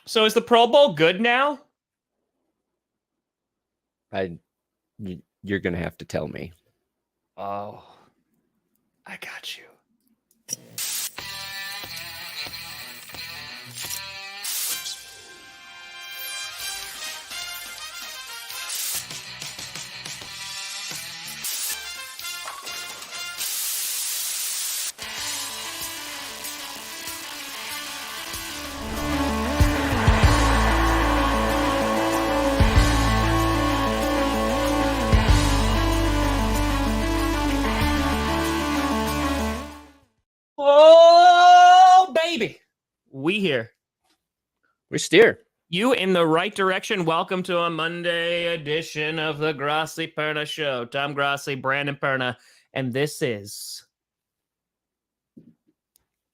So is the Pro Bowl good now? You're going to have to tell me. Oh, I got you. Oh, baby. We here. We steer. You in the right direction. Welcome to a Monday edition of the Grossi Perna Show. Tom Grossi, Brandon Perna, and this is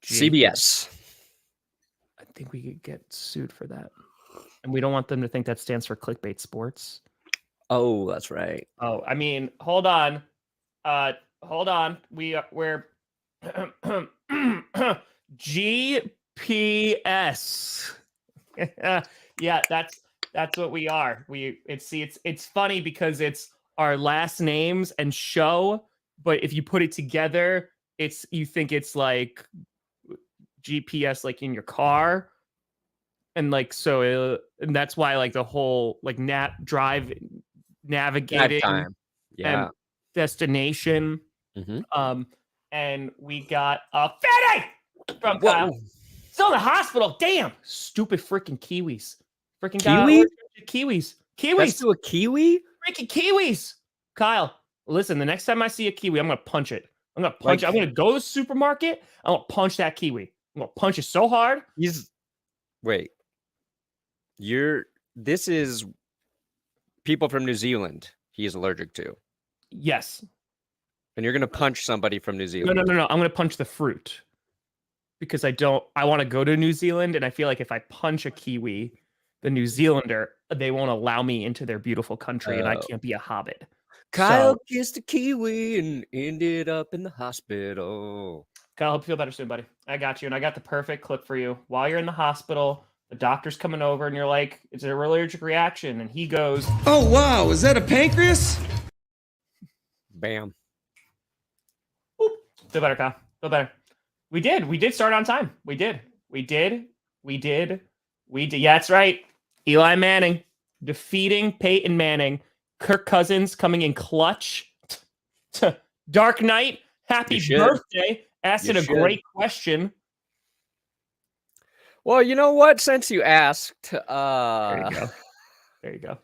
CBS. I think we could get sued for that. And we don't want them to think that stands for clickbait sports. Oh, that's right. Oh, I mean, hold on. Hold on. We're GPS. Yeah, that's what we are. It's funny because it's our last names and show, but if you put it together, you think it's like GPS, like in your car, and like so, and that's why like the whole like navigating time, and destination. Mm-hmm. And we got a Fetty from Kyle. Still in the hospital. Damn. Stupid freaking Kiwis. Freaking Kiwi? Kiwis. That's to a Kiwi? Freaking Kiwis. Kyle, listen, the next time I see a Kiwi, I'm going to punch it. I'm going to punch it. I'm going to go to the supermarket. I'm going to punch that Kiwi. I'm going to punch it so hard. This is people from New Zealand he is allergic to. Yes. And you're going to punch somebody from New Zealand. No. I'm going to punch the fruit. Because I want to go to New Zealand, and I feel like if I punch a Kiwi, the New Zealander, they won't allow me into their beautiful country, and I can't be a hobbit. Kyle kissed a Kiwi and ended up in the hospital. Kyle, I hope you feel better soon, buddy. I got you, and I got the perfect clip for you. While you're in the hospital, the doctor's coming over, and you're like, "It's an allergic reaction," and he goes, "Oh wow, is that a pancreas?" Bam. Oop. Feel better, Kyle. Feel better. We did start on time. We did. Yeah, that's right. Eli Manning defeating Peyton Manning. Kirk Cousins coming in clutch. Dark Knight, happy birthday. Asking a great question. Well, you know what? Since you asked, There you go.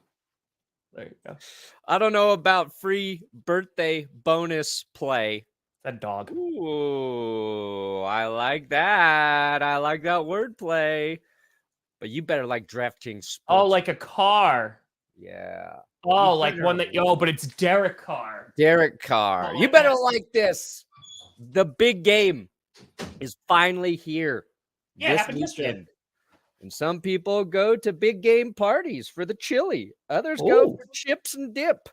I don't know about free birthday bonus play. That dog. Ooh, I like that. I like that wordplay. But you better like DraftKings Sports. Oh, like a car. Yeah. Oh, like one that. Oh, but it's Derek Carr. Derek Carr. You better like this. The big game is finally here. Yeah, this weekend. And some people go to big game parties for the chili. Others go for chips and dip.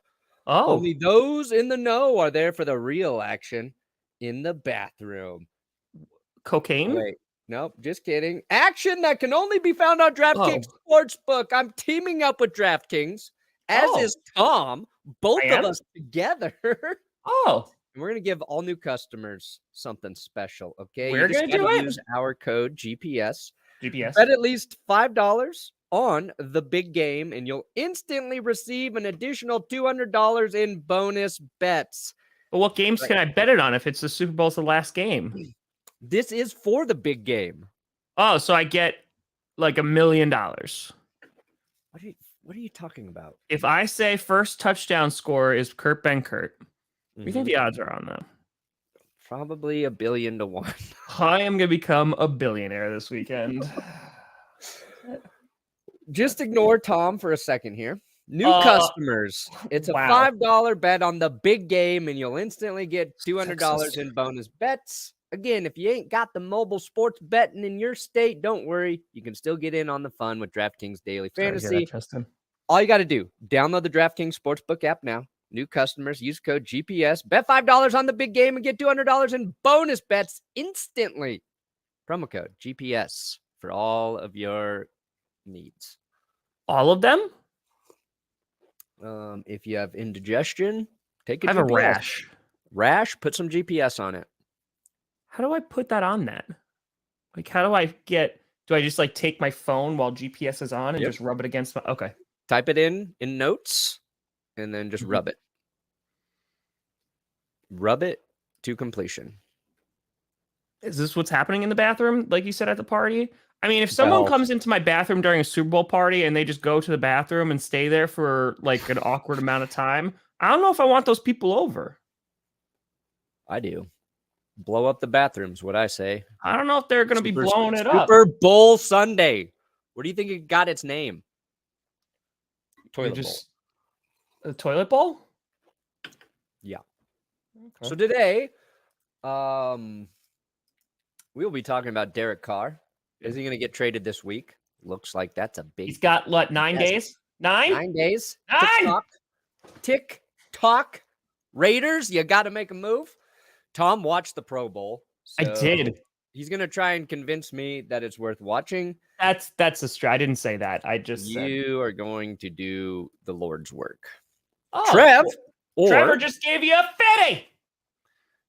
Oh. Only those in the know are there for the real action in the bathroom. Cocaine? Wait, nope, just kidding. Action that can only be found on DraftKings Sportsbook. I'm teaming up with DraftKings, as is Tom, both of us together. Oh. And we're going to give all new customers something special, okay? We're going to do it. Use our code GPS. GPS. Bet at least $5 on the big game, and you'll instantly receive an additional $200 in bonus bets. But what games can I bet it on if it's the Super Bowl's the last game? This is for the big game. Oh, so I get like $1 million. What are you talking about? If I say first touchdown scorer is Kurt Benkert, what do you think the odds are on that? Probably 1 billion to 1. I am going to become a billionaire this weekend. Just ignore Tom for a second here. New customers. It's a $5 bet on the big game, and you'll instantly get $200 in bonus bets. Again, if you ain't got the mobile sports betting in your state, don't worry. You can still get in on the fun with DraftKings Daily Fantasy. All you got to do, download the DraftKings Sportsbook app now. New customers, use code GPS. Bet $5 on the big game and get $200 in bonus bets instantly. Promo code GPS for all of your needs. All of them? If you have indigestion, take a I have GPS. a rash. Rash, put some GPS on it. How do I put that on that? Like, how do I do I just like take my phone while GPS is on and Yep. just rub it against my, okay. Type it in notes and then just rub it. Rub it to completion. Is this what's happening in the bathroom? Like you said at the party? I mean, if someone Well- comes into my bathroom during a Super Bowl party and they just go to the bathroom and stay there for like an awkward amount of time, I don't know if I want those people over. I do. Blow up the bathrooms, what I say. I don't know if they're going to be blowing it up. Super Bowl Sunday. Where do you think it got its name? Toilet bowl. A toilet bowl? Yeah. Okay. So today, we'll be talking about Derek Carr. Is he going to get traded this week? Looks like that's a big. He's got what, 9 days? 9? 9 days. 9! Tick tock. Raiders, you got to make a move. Tom watched the Pro Bowl. I did. He's going to try and convince me that it's worth watching. That's a I didn't say that. I just said. You are going to do the Lord's work. Oh, Trevor just gave you a fitty.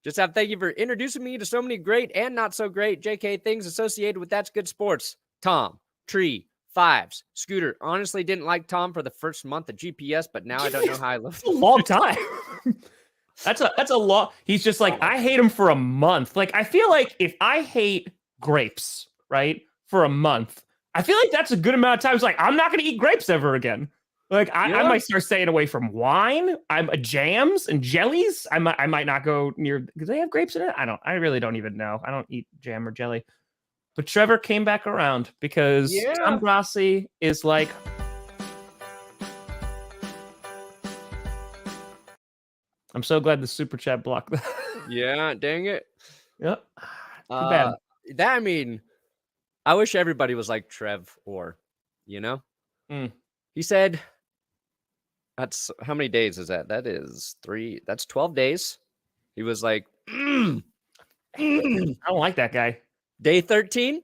Just have thank you for introducing me to so many great and not so great JK things associated with That's Good Sports. Tom, Tree, Fives, Scooter. Honestly, didn't like Tom for the first month of GPS, but now I don't know how I love a long time. That's a lot. He's just like, I hate him for a month. Like, I feel like if I hate grapes, right, for a month, I feel like that's a good amount of time. It's like, I'm not going to eat grapes ever again. Like, I might start staying away from wine. I'm jams and jellies. I might not go near because they have grapes in it. I really don't even know. I don't eat jam or jelly. But Trevor came back around because Tom Grossi is like, I'm so glad the super chat blocked that. Yeah, dang it. Yep. Too bad. I mean, I wish everybody was like Trev or, He said, that's how many days is that? That is 3. That's 12 days. He was like, I don't like that guy. Day 13?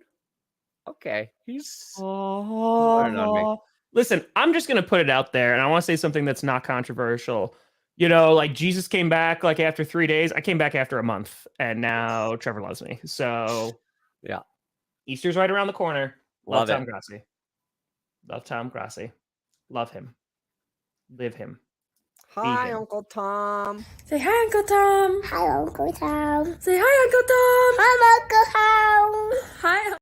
Okay. He's learning on me. Listen, I'm just going to put it out there, and I want to say something that's not controversial. Like Jesus came back like after 3 days. I came back after a month, and now Trevor loves me. So, yeah. Easter's right around the corner. Love Love Tom Grossi. Love Tom Grossi. Love him. Live him. Hi, Uncle Tom. Say hi, Uncle Tom. Hi, Uncle Tom. Say hi, Uncle Tom. Hi, Uncle Tom. Hi.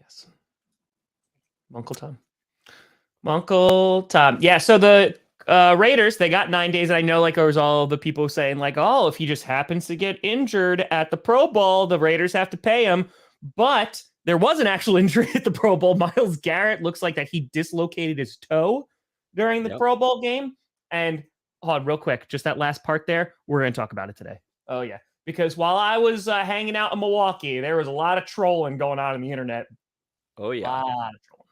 Yes. Uncle Tom. Uncle Tom. Yeah, so the Raiders, they got 9 days. And I know like there was all the people saying like, oh, if he just happens to get injured at the Pro Bowl, the Raiders have to pay him. But there was an actual injury at the Pro Bowl. Myles Garrett looks like that he dislocated his toe during the Pro Bowl game. And hold on, real quick, just that last part there, we're going to talk about it today. Oh, yeah. Because while I was hanging out in Milwaukee, there was a lot of trolling going on the internet. Oh, yeah. A lot of trolling.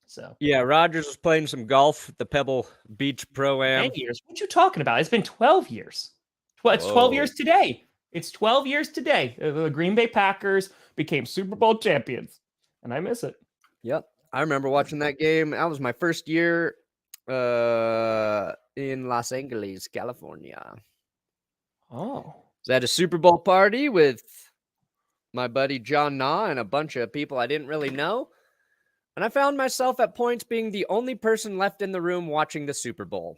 So yeah, Rodgers was playing some golf at the Pebble Beach Pro-Am. 10 years? What you talking about? It's been 12 years. It's 12 years today. It's 12 years today. The Green Bay Packers became Super Bowl champions, and I miss it. Yep. I remember watching that game. That was my first year in Los Angeles, California. Oh. Was at a Super Bowl party with my buddy John Nah and a bunch of people I didn't really know. And I found myself at points being the only person left in the room watching the Super Bowl.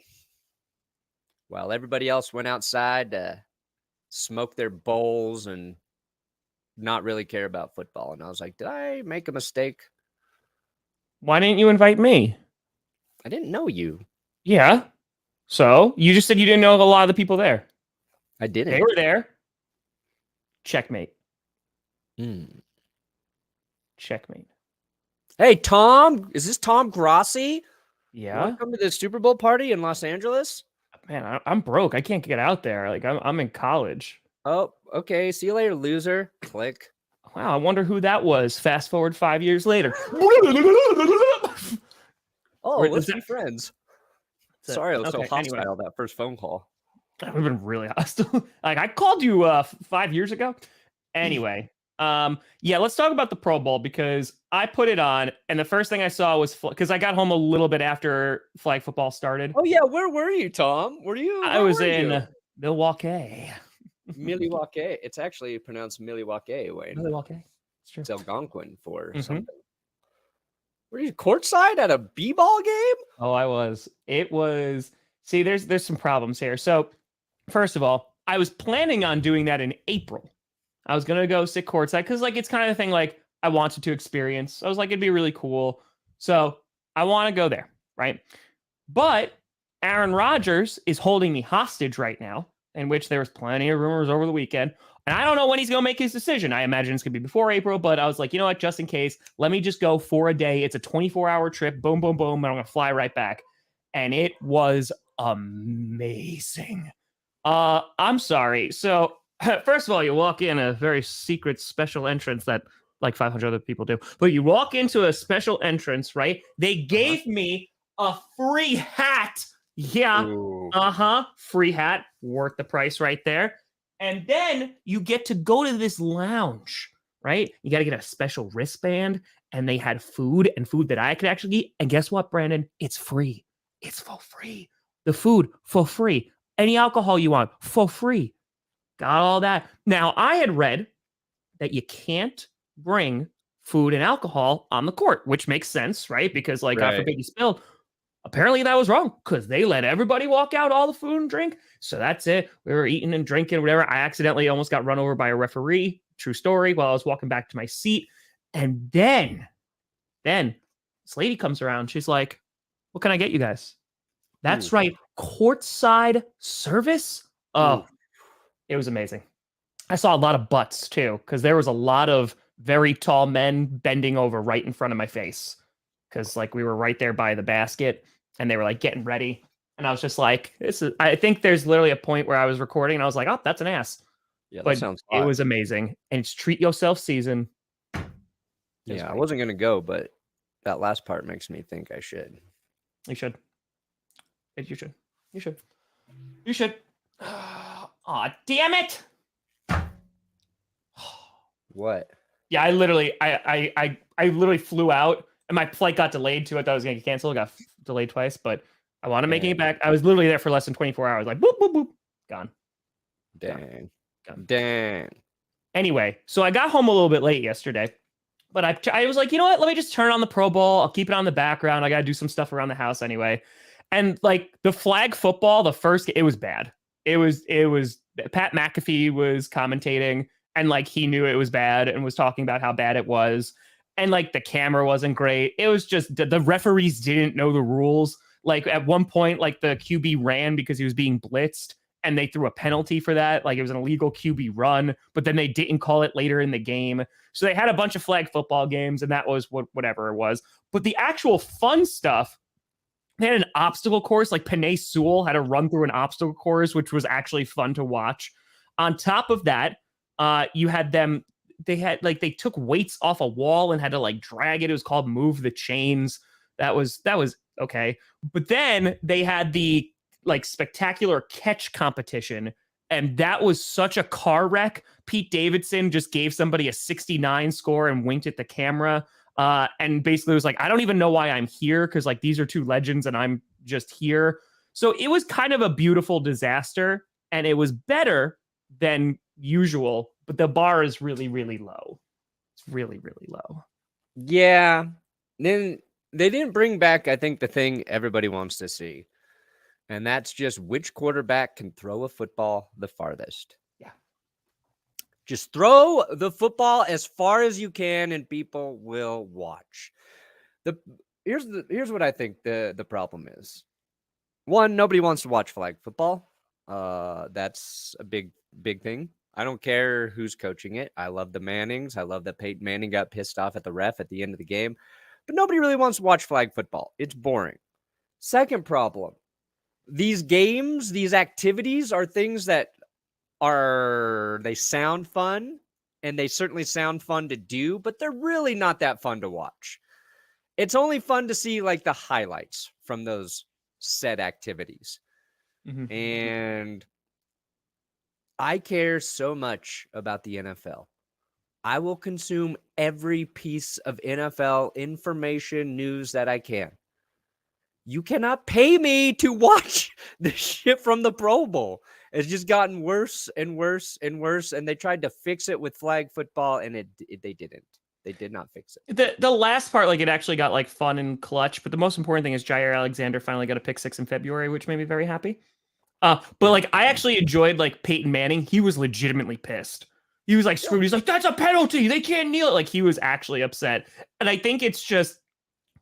While everybody else went outside to smoke their bowls and not really care about football. And I was like, did I make a mistake? Why didn't you invite me? I didn't know you. Yeah. So you just said you didn't know a lot of the people there. I didn't. They were there. Checkmate. Checkmate. Hey, Tom. Is this Tom Grossi? Yeah. You want to come to the Super Bowl party in Los Angeles? Man, I'm broke. I can't get out there. Like I'm in college. Oh, okay. See you later, loser. Click. Wow, I wonder who that was. Fast forward 5 years later. Oh, Wait, let's is be that- friends. Sorry, I was so Okay, hostile anyway. that first phone call. That would have been really hostile. Like I called you 5 years ago. Anyway, Yeah, let's talk about the Pro Bowl because I put it on, and the first thing I saw was because I got home a little bit after flag football started. Oh yeah, where were you, Tom? I was in Milwaukee. Milwaukee. It's actually pronounced Milwaukee, Wayne. Milwaukee. It's true. It's Algonquin for Mhm. something. Were you courtside at a b-ball game? Oh, I was. It was. See, there's some problems here. So, first of all, I was planning on doing that in April. I was gonna go sit courtside because, like, it's kind of the thing like I wanted to experience. I was like, it'd be really cool. So I want to go there, right? But Aaron Rodgers is holding me hostage right now, in which there was plenty of rumors over the weekend. And I don't know when he's going to make his decision. I imagine it's going to be before April, but I was like, you know what? Just in case, let me just go for a day. It's a 24-hour trip. Boom, boom, boom. And I'm going to fly right back. And it was amazing. I'm sorry. So, first of all, you walk in a very secret special entrance that like 500 other people do. But you walk into a special entrance, right? They gave me a free hat. Yeah. Ooh. Free hat. Worth the price right there. And then you get to go to this lounge, right? You got to get a special wristband, and they had food that I could actually eat. And guess what, Brandon? It's free. It's for free. The food for free. Any alcohol you want for free. Got all that. Now, I had read that you can't bring food and alcohol on the court, which makes sense, right? Because, like, God forbid you spill. Apparently that was wrong because they let everybody walk out all the food and drink. So that's it. We were eating and drinking, whatever. I accidentally almost got run over by a referee. True story. While I was walking back to my seat. And then this lady comes around. She's like, what can I get you guys? That's right. Courtside service. Oh, it was amazing. I saw a lot of butts too, because there was a lot of very tall men bending over right in front of my face. Because like we were right there by the basket and they were like getting ready. And I was just like, I think there's literally a point where I was recording and I was like, oh, that's an ass. Yeah, that but sounds it hot. was amazing. And it's treat yourself season. Yeah, I wasn't going to go, but that last part makes me think I should. You should. You should. You should. You should. Aw, damn it. What? Yeah, I literally flew out and my flight got delayed too. I thought it was going to get canceled. It got delayed twice, but I wanted making it back. I was literally there for less than 24 hours. Like, boop, boop, boop. Gone. Dang. Gone. Dang. Anyway, so I got home a little bit late yesterday, but I was like, you know what? Let me just turn on the Pro Bowl. I'll keep it on the background. I got to do some stuff around the house anyway. And like the flag football, the first, it was bad. It was Pat McAfee was commentating and like he knew it was bad and was talking about how bad it was. And like the camera wasn't great. It was just the referees didn't know the rules. Like at one point, like the QB ran because he was being blitzed and they threw a penalty for that. Like it was an illegal QB run, but then they didn't call it later in the game. So they had a bunch of flag football games and that was whatever it was. But the actual fun stuff, they had an obstacle course. Like Panay Sewell had to run through an obstacle course, which was actually fun to watch. On top of that, you had them. They took weights off a wall and had to like drag it. It was called Move the Chains. That was okay. But then they had the like spectacular catch competition. And that was such a car wreck. Pete Davidson just gave somebody a 69 score and winked at the camera. And basically was like, I don't even know why I'm here. Cause like, these are two legends and I'm just here. So it was kind of a beautiful disaster and it was better than usual, but the bar is really, really low. It's really, really low. Yeah. Then they didn't bring back, I think, the thing everybody wants to see. And that's just which quarterback can throw a football the farthest. Yeah. Just throw the football as far as you can and people will watch. Here's what I think the problem is. One, nobody wants to watch flag football. That's a big thing. I don't care who's coaching it. I love the Mannings. I love that Peyton Manning got pissed off at the ref at the end of the game. But nobody really wants to watch flag football. It's boring. Second problem. These games, these activities are things that they sound fun and they certainly sound fun to do, but they're really not that fun to watch. It's only fun to see like the highlights from those said activities. Mm-hmm. And I care so much about the NFL. I will consume every piece of NFL information, news that I can. You cannot pay me to watch the shit from the Pro Bowl. It's just gotten worse and worse and worse. And they tried to fix it with flag football, and they didn't. They did not fix it. The last part, like, it actually got like fun and clutch. But the most important thing is Jair Alexander finally got a pick 6 in February, which made me very happy. But like, I actually enjoyed like Peyton Manning. He was legitimately pissed. He was like screwed. He's like, that's a penalty. They can't kneel it. Like, he was actually upset. And I think it's just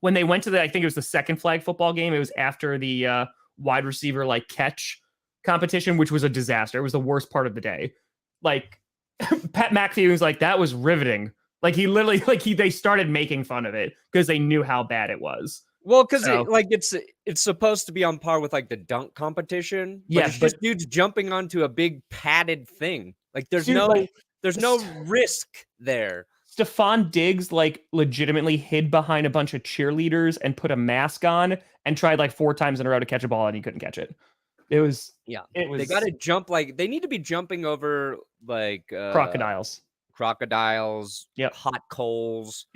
when they went to I think it was the second flag football game. It was after the wide receiver like catch competition, which was a disaster. It was the worst part of the day. Like, Pat McAfee was like, that was riveting. Like, he literally, like, they started making fun of it because they knew how bad it was. Well, because it's supposed to be on par with like the dunk competition. But it's just dudes jumping onto a big padded thing. Like, there's no risk there. Stephon Diggs like legitimately hid behind a bunch of cheerleaders and put a mask on and tried like 4 times in a row to catch a ball, and he couldn't catch it. It was They got to jump, like, they need to be jumping over like crocodiles, hot coals,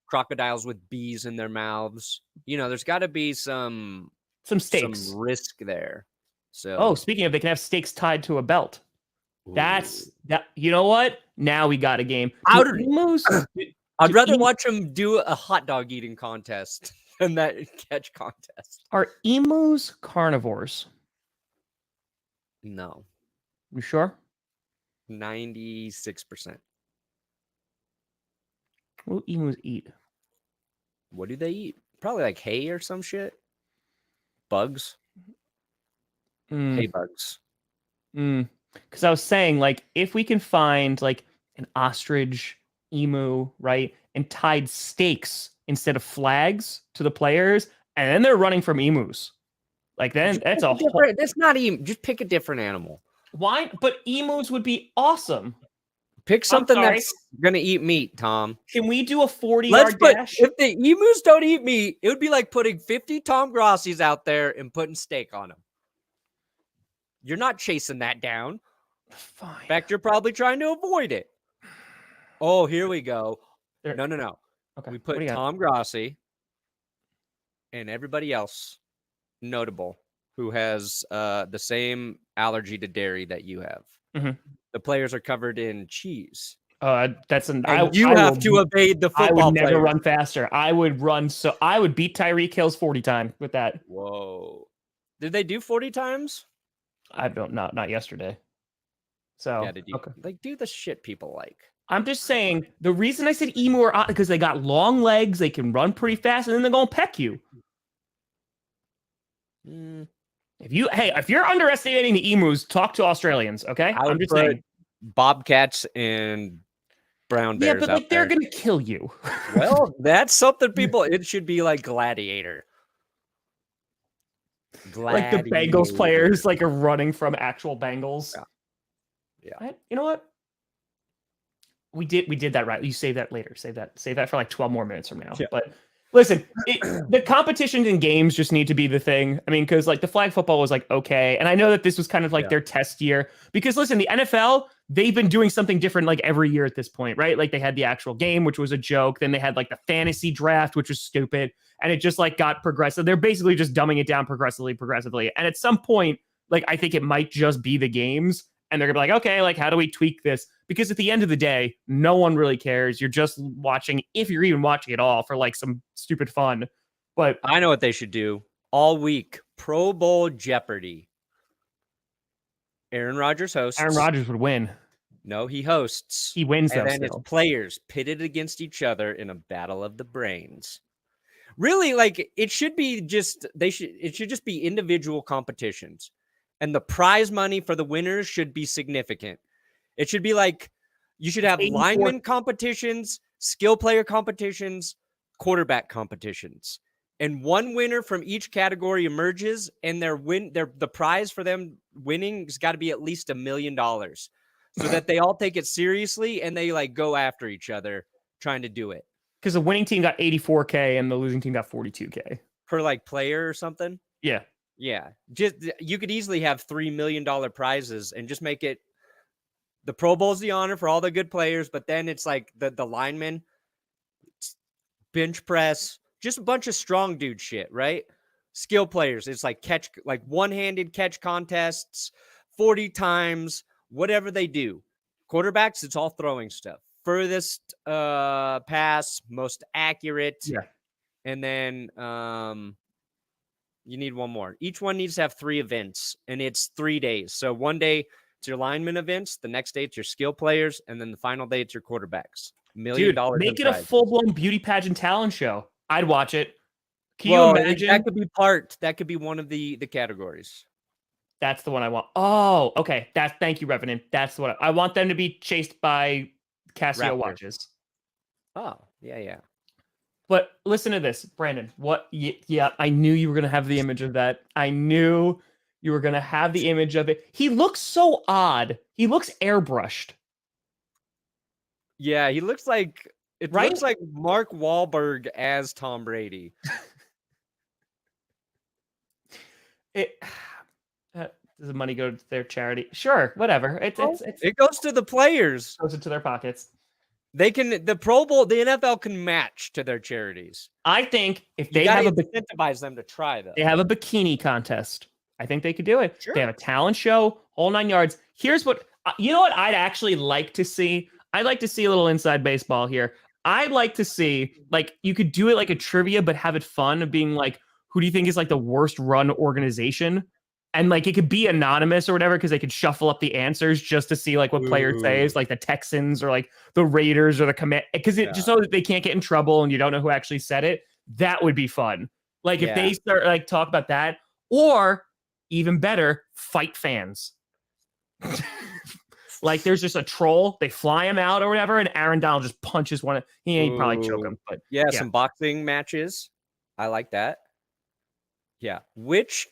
crocodiles with bees in their mouths. You know, there's got to be some stakes, some risk there. So, speaking of, they can have stakes tied to a belt. That's that. You know what? Now we got a game. I'd rather watch them do a hot dog eating contest than that catch contest. Are emus carnivores? No. You sure? 96%. What do emus eat? What do they eat? Probably like hay or some shit. Bugs. Hay bugs. Because I was saying, like, if we can find like an ostrich, emu, right, and tied stakes instead of flags to the players, and then they're running from emus, like, then that's a whole... That's not even. Just pick a different animal. Why? But emus would be awesome. Pick something that's gonna eat meat, Tom. Can we do a 40-yard dash? If the emus don't eat meat, it would be like putting 50 Tom Grossies out there and putting steak on them. You're not chasing that down. Fine. In fact, you're probably trying to avoid it. Oh, here we go. No. Okay. We put Tom Grossi and everybody else notable who has the same allergy to dairy that you have. Mm-hmm. The players are covered in cheese. That's an. You have to evade the football. I would never players. run faster. I would beat Tyreek Hill's 40 time with that. Whoa! Did they do 40 times? I don't. Not yesterday. So yeah, like, do the shit people like. I'm just saying, the reason I said emu are because they got long legs, they can run pretty fast, and then they're gonna peck you. If you're underestimating the emus, talk to Australians, okay? I'm just saying, bobcats and brown bears. Yeah, but like, they're gonna kill you. Well, that's something people. It should be like Gladiator. Like the Bengals players, like, are running from actual Bengals. Yeah. You know what? We did that right. You save that later. Save that for like 12 more minutes from now. Yeah. But listen, the competitions in games just need to be the thing. I mean, because like the flag football was like okay, and I know that this was kind of like their test year. Because listen, the NFL, they've been doing something different like every year at this point, right? Like, they had the actual game, which was a joke. Then they had like the fantasy draft, which was stupid, and it just like got progressive. They're basically just dumbing it down progressively. And at some point, like, I think it might just be the games. And they're gonna be like, okay, like, how do we tweak this? Because at the end of the day, no one really cares. You're just watching, if you're even watching at all, for like some stupid fun. But I know what they should do all week: Pro Bowl Jeopardy. Aaron Rodgers hosts. Aaron Rodgers would win. No, he hosts. He wins, and though. then it's players pitted against each other in a battle of the brains. Really, like, it should be just it should just be individual competitions. And the prize money for the winners should be significant. It should be like, you should have lineman competitions, skill player competitions, quarterback competitions. And one winner from each category emerges, and the prize for them winning has got to be at least $1 million. So that they all take it seriously and they like go after each other trying to do it. Because the winning team got $84K and the losing team got $42K. Per like player or something? Yeah. Yeah, just you could easily have $3 million prizes and just make it The Pro Bowl is the honor for all the good players, but then it's like the linemen, bench press, just a bunch of strong dude shit, right? Skill players. It's like one-handed catch contests, 40 times, whatever they do. Quarterbacks, it's all throwing stuff. Furthest pass, most accurate. Yeah. And then you need one more. Each one needs to have 3 events, and it's 3 days. So one day it's your lineman events, the next day it's your skill players, and then the final day it's your quarterbacks. $1 million. Dude, make it a full-blown beauty pageant talent show. I'd watch it. Can you imagine? That could be one of the categories. That's the one I want. Oh, okay. Thank you, Revenant. That's what I want them to be chased by Casio watches. Oh, yeah. But listen to this, Brandon. Yeah, I knew you were going to have the image of that. I knew you were going to have the image of it. He looks so odd. He looks airbrushed. Yeah, he looks like looks like Mark Wahlberg as Tom Brady. Does the money go to their charity? Sure, whatever. It goes to the players. Goes into their pockets. The Pro Bowl, the NFL can match to their charities. I think if they incentivize them to try though. They have a bikini contest. I think they could do it. Sure. They have a talent show, whole 9 yards. Here's what you know what I'd actually like to see. I'd like to see a little inside baseball here. I'd like to see, like, you could do it like a trivia, but have it fun of being like, who do you think is like the worst run organization? And like it could be anonymous or whatever, because they could shuffle up the answers just to see like what player says, like the Texans or like the Raiders or the command, because just so that they can't get in trouble and you don't know who actually said it. That would be fun. Like if they start like talk about that, or even better, fight fans. Like there's just a troll, they fly him out or whatever, and Aaron Donald just punches one. He'd probably choke him, but some boxing matches. I like that. Yeah. Which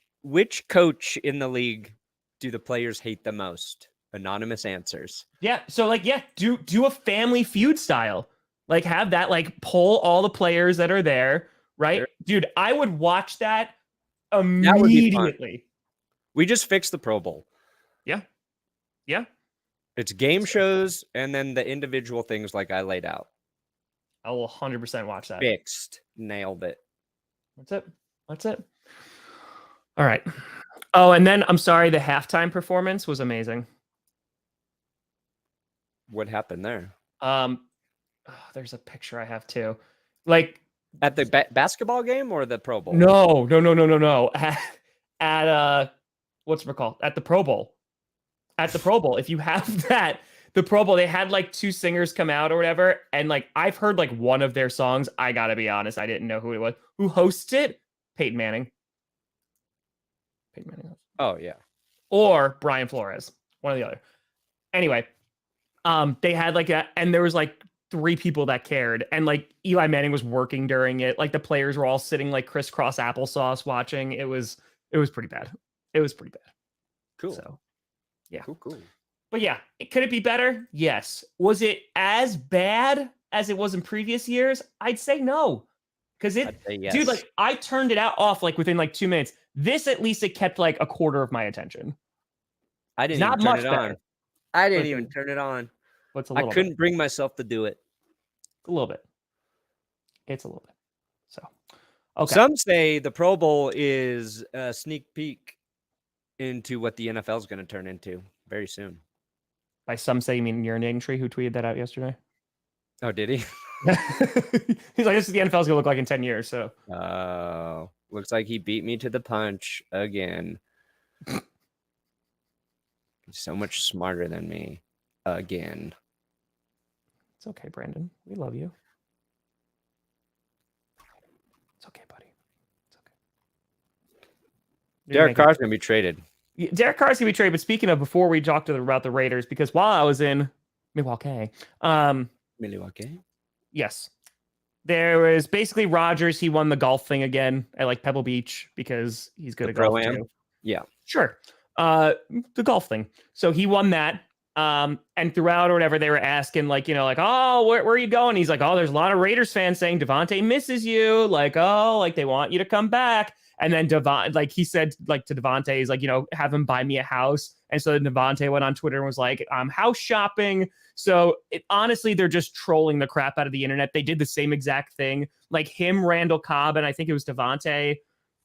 coach in the league do the players hate the most? Anonymous answers. Yeah. So like, do a Family Feud style. Like have that, like poll all the players that are there, right? Sure. Dude, I would watch that immediately. That would be fun. We just fixed the Pro Bowl. Yeah. Yeah. It's game shows and then the individual things like I laid out. I will 100% watch that. Fixed. Nailed it. That's it. All right. Oh, and then I'm sorry, the halftime performance was amazing. What happened there? There's a picture I have too. Like at the basketball game or the Pro Bowl? No. At what's it called? At the Pro Bowl. At the Pro Bowl. If you have that, the Pro Bowl, they had like 2 singers come out or whatever, and like I've heard like one of their songs. I gotta be honest, I didn't know who it was. Who hosts it? Peyton Manning. Oh yeah. Or Brian Flores, one or the other. Anyway, they had like and there was like 3 people that cared, and like Eli Manning was working during it. Like the players were all sitting like crisscross applesauce watching. It was pretty bad. It was pretty bad. Cool. So yeah. Cool. But yeah, could it be better? Yes. Was it as bad as it was in previous years? I'd say no. Because yes. Dude, like I turned it off like within like 2 minutes. This at least it kept like a quarter of my attention. I didn't even turn it on. I didn't even turn it on. I couldn't bring myself to do it. A little bit. It's a little bit. So, okay. Some say the Pro Bowl is a sneak peek into what the NFL is going to turn into very soon. By some say, you mean Urinating Tree, who tweeted that out yesterday? Oh, did he? He's like, this is the NFL's going to look like in 10 years. So, looks like he beat me to the punch again. He's so much smarter than me again. It's okay, Brandon. We love you. It's okay, buddy. It's okay. Derek Carr's going to be traded. Derek Carr's going to be traded. But speaking of, before we talked about the Raiders, because while I was in Milwaukee, yes, there was basically Rodgers. He won the golf thing again at like Pebble Beach because he's good at golf too. Yeah, sure. The golf thing. So he won that. And throughout or whatever, they were asking like, oh, where are you going? He's like, oh, there's a lot of Raiders fans saying Davante misses you. Like, oh, like they want you to come back. And then he said like to Davante, he's like, have him buy me a house. And so Davante went on Twitter and was like, I'm house shopping. So honestly, they're just trolling the crap out of the internet. They did the same exact thing. Like him, Randall Cobb, and I think it was Davante.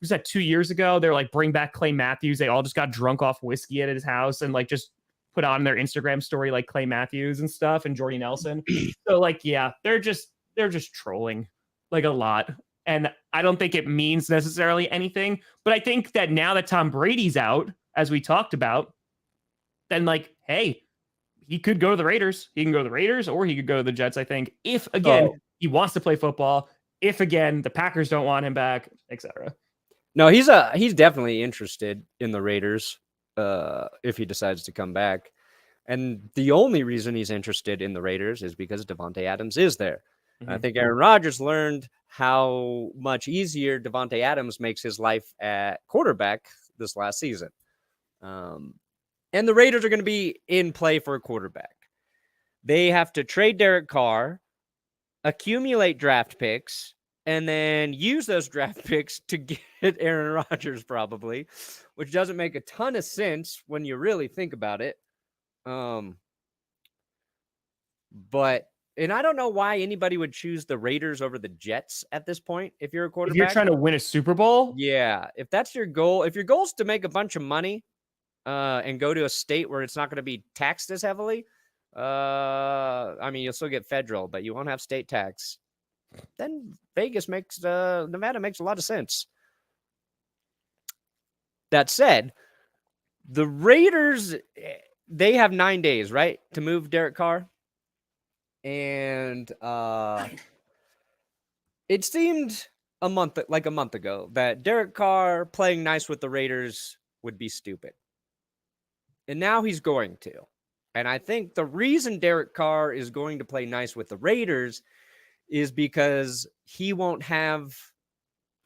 Was that 2 years ago? They're like, bring back Clay Matthews. They all just got drunk off whiskey at his house and like just put on their Instagram story like Clay Matthews and stuff and Jordy Nelson. So like, yeah, they're just trolling like a lot. And I don't think it means necessarily anything. But I think that now that Tom Brady's out, as we talked about, then like, hey, he could go to the Raiders. He can go to the Raiders or he could go to the Jets, I think. If, again, he wants to play football. If, again, the Packers don't want him back, etc. No, he's definitely interested in the Raiders if he decides to come back. And the only reason he's interested in the Raiders is because Davante Adams is there. Mm-hmm. I think Aaron Rodgers learned how much easier Davante Adams makes his life at quarterback this last season. And the Raiders are going to be in play for a quarterback. They have to trade Derek Carr, accumulate draft picks, and then use those draft picks to get Aaron Rodgers probably, which doesn't make a ton of sense when you really think about it. But I don't know why anybody would choose the Raiders over the Jets at this point. If you're a quarterback, if you're trying to win a Super Bowl. Yeah. If that's your goal, if your goal is to make a bunch of money, and go to a state where it's not going to be taxed as heavily. I mean, you'll still get federal, but you won't have state tax. Then Nevada makes a lot of sense. That said, the Raiders, they have 9 days, right, to move Derek Carr. And it seemed a month ago that Derek Carr playing nice with the Raiders would be stupid. And now he's going to. And I think the reason Derek Carr is going to play nice with the Raiders is because he won't have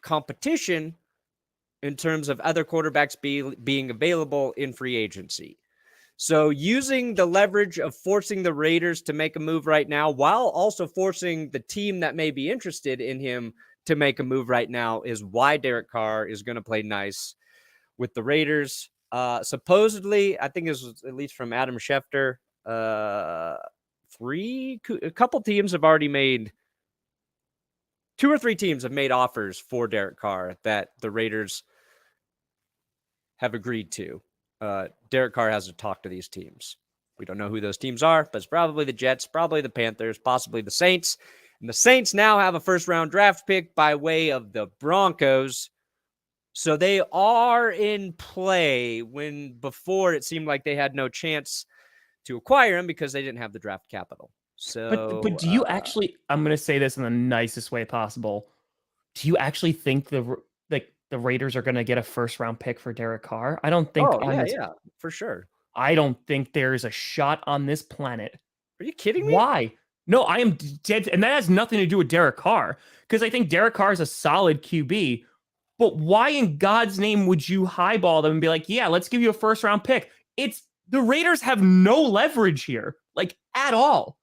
competition in terms of other quarterbacks being available in free agency. So using the leverage of forcing the Raiders to make a move right now, while also forcing the team that may be interested in him to make a move right now, is why Derek Carr is going to play nice with the Raiders. Supposedly, I think it was at least from Adam Schefter, a couple teams have already made 2 or 3 teams have made offers for Derek Carr that the Raiders have agreed to. Derek Carr has to talk to these teams. We don't know who those teams are, but it's probably the Jets, probably the Panthers, possibly the Saints. And the Saints now have a first-round draft pick by way of the Broncos. So they are in play when before it seemed like they had no chance to acquire him because they didn't have the draft capital. So, but do you actually? I'm going to say this in the nicest way possible. Do you actually think the Raiders are going to get a first-round pick for Derek Carr? I don't think. Yeah, for sure. I don't think there's a shot on this planet. Are you kidding me? Why? No, I am dead, and that has nothing to do with Derek Carr because I think Derek Carr is a solid QB. But why in God's name would you highball them and be like, yeah, let's give you a first-round pick? It's the Raiders have no leverage here, like at all.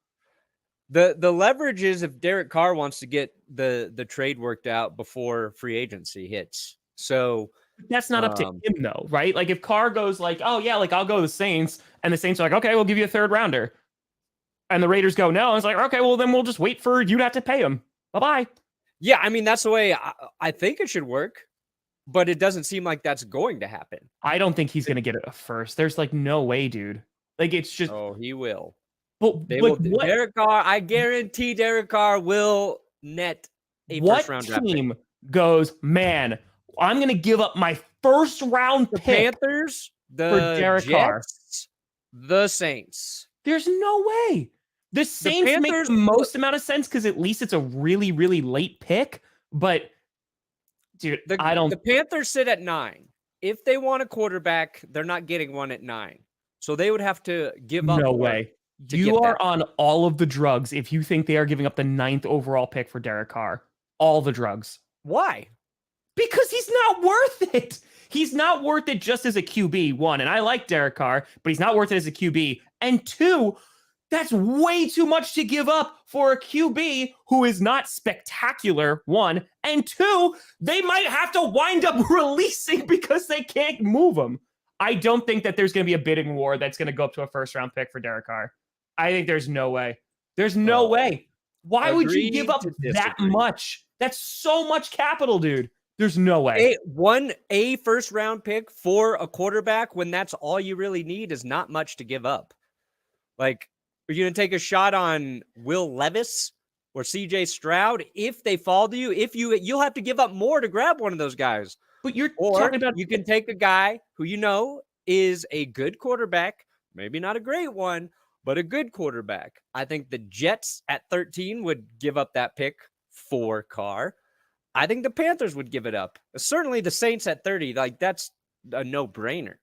The leverage is if Derek Carr wants to get the trade worked out before free agency hits. So that's not up to him though, right? Like if Carr goes like, oh yeah, like I'll go to the Saints, and the Saints are like, okay, we'll give you a 3rd rounder. And the Raiders go, no. And it's like, okay, well then we'll just wait for you to have to pay him. Bye-bye. Yeah, I mean, that's the way I think it should work, but it doesn't seem like that's going to happen. I don't think he's going to get it first. There's like no way, dude. Like it's just. Oh, he will. But they will. Derek Carr, I guarantee Derek Carr will net a first-round draft pick. What team goes, man, I'm going to give up my first-round pick? Panthers, the Derek Carr, the Saints. There's no way. The Saints make the most amount of sense because at least it's a really, really late pick. But, dude, I don't. The Panthers sit at 9. If they want a quarterback, they're not getting one at 9. So they would have to give up. No way. You are on all of the drugs if you think they are giving up the 9th overall pick for Derek Carr. All the drugs. Why? Because he's not worth it. He's not worth it just as a QB, 1. And I like Derek Carr, but he's not worth it as a QB. And 2, That's way too much to give up for a QB who is not spectacular, one. And two, they might have to wind up releasing because they can't move him. I don't think that there's going to be a bidding war that's going to go up to a first-round pick for Derek Carr. I think there's no way. There's no way. Why would you give up that much? That's so much capital, dude. There's no way. A first-round pick for a quarterback when that's all you really need is not much to give up. Like, are you going to take a shot on Will Levis or CJ Stroud if they fall to you? You'll have to give up more to grab one of those guys. But you're talking about you can take a guy who you know is a good quarterback, maybe not a great one, but a good quarterback. I think the Jets at 13 would give up that pick for Carr. I think the Panthers would give it up. Certainly the Saints at 30, like that's a no-brainer.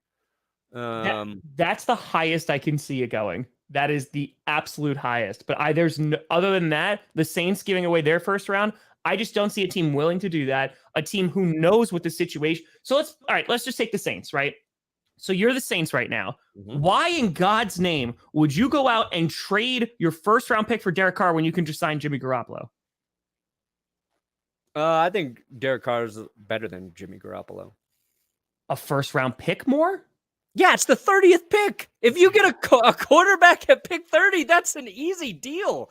That's the highest I can see it going. That is the absolute highest. But there's no, other than that, the Saints giving away their first round, I just don't see a team willing to do that. A team who knows what the situation. So let's just take the Saints, right? So you're the Saints right now. Mm-hmm. Why in God's name would you go out and trade your first round pick for Derek Carr when you can just sign Jimmy Garoppolo? I think Derek Carr is better than Jimmy Garoppolo. A first round pick more? Yeah, it's the 30th pick. If you get a quarterback at pick 30, that's an easy deal.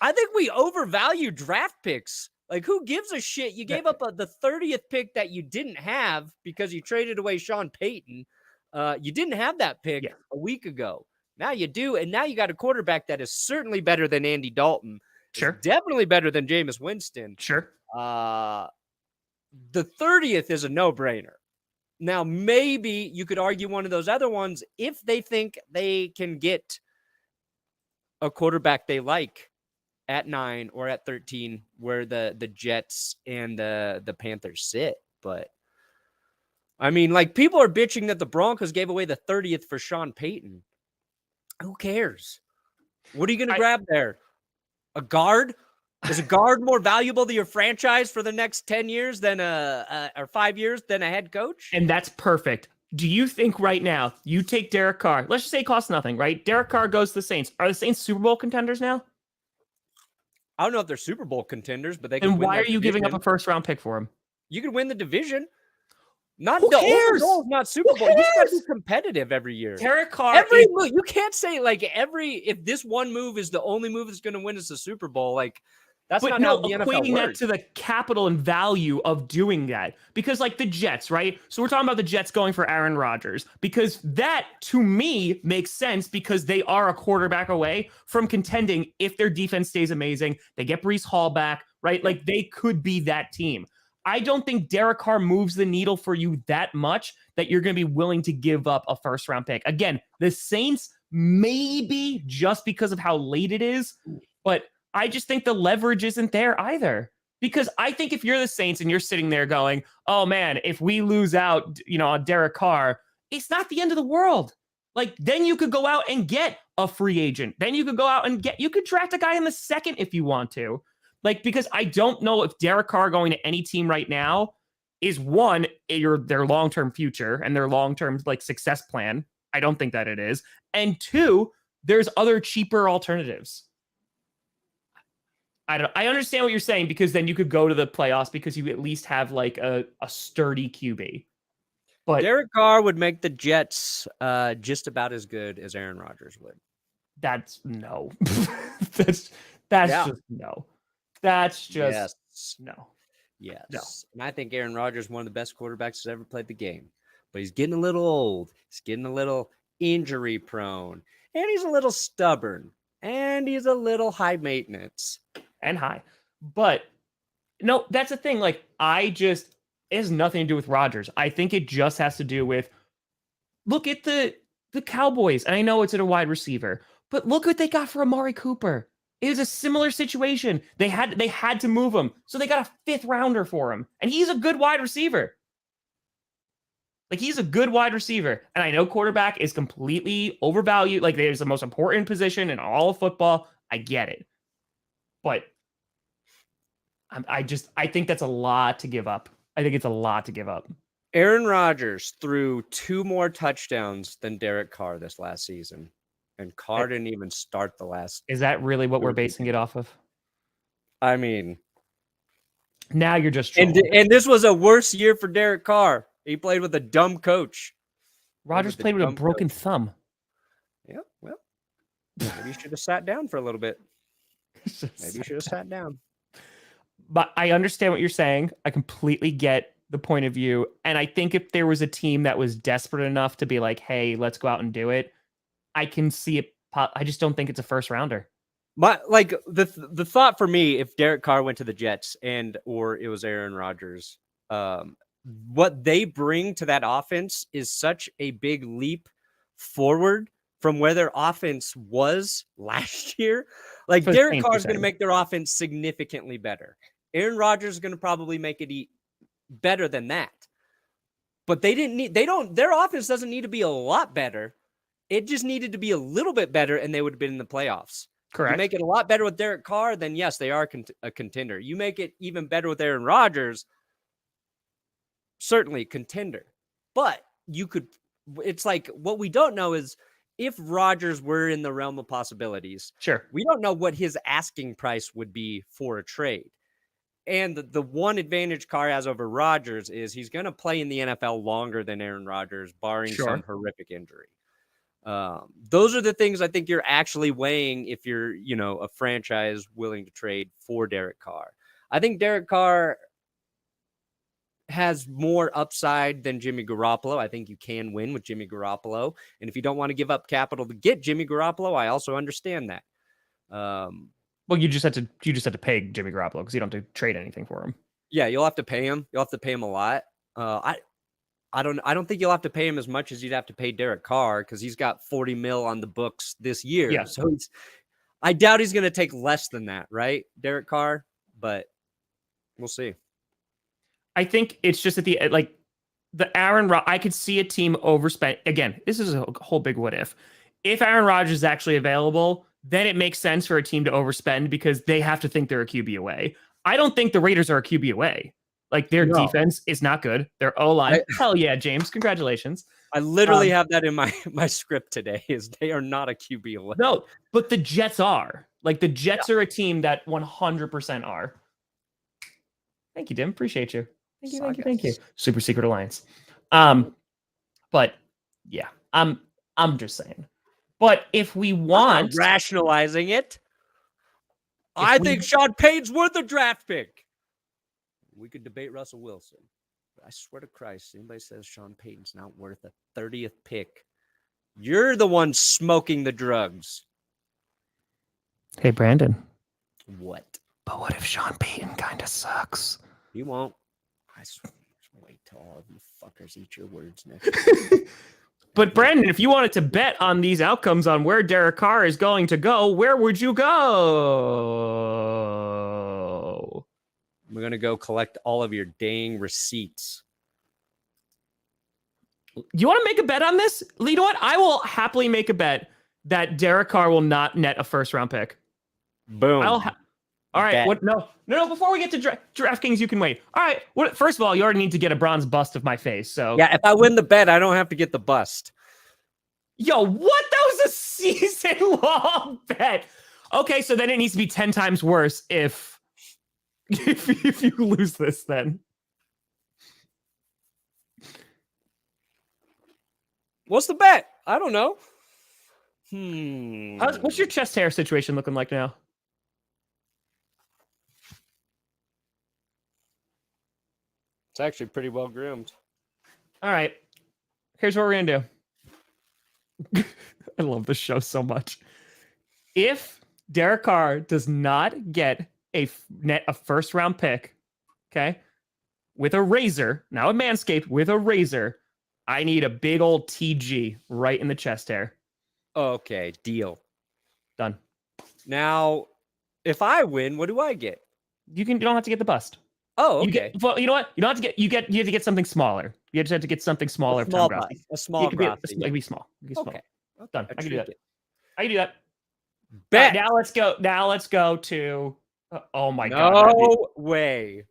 I think we overvalue draft picks. Like, who gives a shit? You gave up the 30th pick that you didn't have because you traded away Sean Payton. You didn't have that pick a week ago. Now you do, and now you got a quarterback that is certainly better than Andy Dalton. Sure. Definitely better than Jameis Winston. Sure. The 30th is a no-brainer. Now, maybe you could argue one of those other ones if they think they can get a quarterback they like at 9 or at 13, where the Jets and the Panthers sit. But, I mean, like, people are bitching that the Broncos gave away the 30th for Sean Payton. Who cares? What are you going to grab there? A guard? Is a guard more valuable to your franchise for the next 10 years than or 5 years than a head coach? And that's perfect. Do you think right now you take Derek Carr? Let's just say it costs nothing, right? Derek Carr goes to the Saints. Are the Saints Super Bowl contenders now? I don't know if they're Super Bowl contenders, but they can. And why are you giving up a first round pick for him? You could win the division. Not Who cares? Not Super Bowl. You just got to be competitive every year. Derek Carr. Move, you can't say like if this one move is the only move that's going to win us the Super Bowl, like. That's not how the NFL equating works. that to the capital and value of doing that. Because like the Jets, right? So we're talking about the Jets going for Aaron Rodgers. Because that, to me, makes sense because they are a quarterback away from contending if their defense stays amazing. They get Breece Hall back, right? Like they could be that team. I don't think Derek Carr moves the needle for you that much that you're going to be willing to give up a first-round pick. Again, the Saints, maybe just because of how late it is, but I just think the leverage isn't there either. Because I think if you're the Saints and you're sitting there going, oh man, if we lose out, on Derek Carr, it's not the end of the world. Like then you could go out and get a free agent. Then you could go out and you could draft a guy in the second if you want to. Like, because I don't know if Derek Carr going to any team right now is one, their long-term future and their long-term like success plan. I don't think that it is. And two, there's other cheaper alternatives. I understand what you're saying because then you could go to the playoffs because you at least have like a sturdy QB. But Derek Carr would make the Jets just about as good as Aaron Rodgers would. That's no. that's just no. That's just no. Yes. No. And I think Aaron Rodgers is one of the best quarterbacks that's ever played the game. But he's getting a little old. He's getting a little injury prone. And he's a little stubborn. And he's a little high maintenance. And high. But no, that's the thing. Like, it has nothing to do with Rodgers. I think it just has to do with look at the Cowboys. And I know it's at a wide receiver, but look what they got for Amari Cooper. It was a similar situation. They had to move him. So they got a 5th rounder for him. And he's a good wide receiver. Like, he's a good wide receiver. And I know quarterback is completely overvalued. Like, there's the most important position in all of football. I get it. But I think that's a lot to give up. I think it's a lot to give up. Aaron Rodgers threw 2 more touchdowns than Derek Carr this last season. And Carr didn't even start the last. Is that really what we're basing it off of? I mean, now you're just trolling. And this was a worse year for Derek Carr. He played with a dumb coach. Rodgers played with a broken thumb. Yeah, well, maybe you should have sat down for a little bit. Maybe you should have sat down. But I understand what you're saying. I completely get the point of view. And I think if there was a team that was desperate enough to be like, hey, let's go out and do it, I can see it. I just don't think it's a first rounder. The thought for me, if Derek Carr went to the Jets or it was Aaron Rodgers, what they bring to that offense is such a big leap forward from where their offense was last year. Like Derek Carr is going to make their offense significantly better. Aaron Rodgers is going to probably make it better than that. But their offense doesn't need to be a lot better. It just needed to be a little bit better and they would have been in the playoffs. Correct. You make it a lot better with Derek Carr, then yes, they are a contender. You make it even better with Aaron Rodgers, certainly contender. But it's like what we don't know is if Rodgers were in the realm of possibilities. Sure. We don't know what his asking price would be for a trade. And the one advantage Carr has over Rodgers is he's going to play in the NFL longer than Aaron Rodgers, barring some horrific injury. Those are the things I think you're actually weighing if you're, a franchise willing to trade for Derek Carr. I think Derek Carr has more upside than Jimmy Garoppolo. I think you can win with Jimmy Garoppolo. And if you don't want to give up capital to get Jimmy Garoppolo, I also understand that. Well, you just had to pay Jimmy Garoppolo because you don't have to trade anything for him. Yeah, you'll have to pay him. You'll have to pay him a lot. I don't think you'll have to pay him as much as you'd have to pay Derek Carr because he's got $40 million on the books this year. Yeah. So I doubt he's going to take less than that, right, Derek Carr? But we'll see. I think it's just the I could see a team overspend. Again, this is a whole big what if. If Aaron Rodgers is actually available, then it makes sense for a team to overspend because they have to think they're a QB away. I don't think the Raiders are a QB away. Like their defense is not good. Their O-line, hell yeah, James, congratulations. I literally have that in my script today. Is they are not a QB away. No, but the Jets are. Like the Jets are a team that 100% are. Thank you, Dim. Appreciate you. Thank you. Super secret alliance. But yeah, I'm just saying. But if we want rationalizing it, I think Sean Payton's worth a draft pick. We could debate Russell Wilson. But I swear to Christ, anybody says Sean Payton's not worth a 30th pick, you're the one smoking the drugs. Hey, Brandon. What? But what if Sean Payton kind of sucks? He won't. I swear. Wait till all of you fuckers eat your words next. But Brandon, if you wanted to bet on these outcomes on where Derek Carr is going to go, where would you go? We're going to go collect all of your dang receipts. You want to make a bet on this? You know what? I will happily make a bet that Derek Carr will not net a first-round pick. Boom. All right. Bet. What? No. Before we get to DraftKings, you can wait. All right. First of all, you already need to get a bronze bust of my face. So yeah, if I win the bet, I don't have to get the bust. Yo, what? That was a season-long bet. Okay, so then it needs to be 10 times worse if you lose this. Then what's the bet? I don't know. What's your chest hair situation looking like now? It's actually pretty well groomed. All right. Here's what we're going to do. I love this show so much. If Derek Carr does not get a first round pick, okay, with a razor, now a Manscaped with a razor, I need a big old TG right in the chest hair. Okay, deal. Done. Now, if I win, what do I get? You don't have to get the bust. Oh, okay. You know what? You don't have to get. You have to get something smaller. You just have to get something smaller. A small bust. A small bust. It can be small. Okay. Done. I can do that. I can do that. Bet. Now let's go to. Oh my god. No way.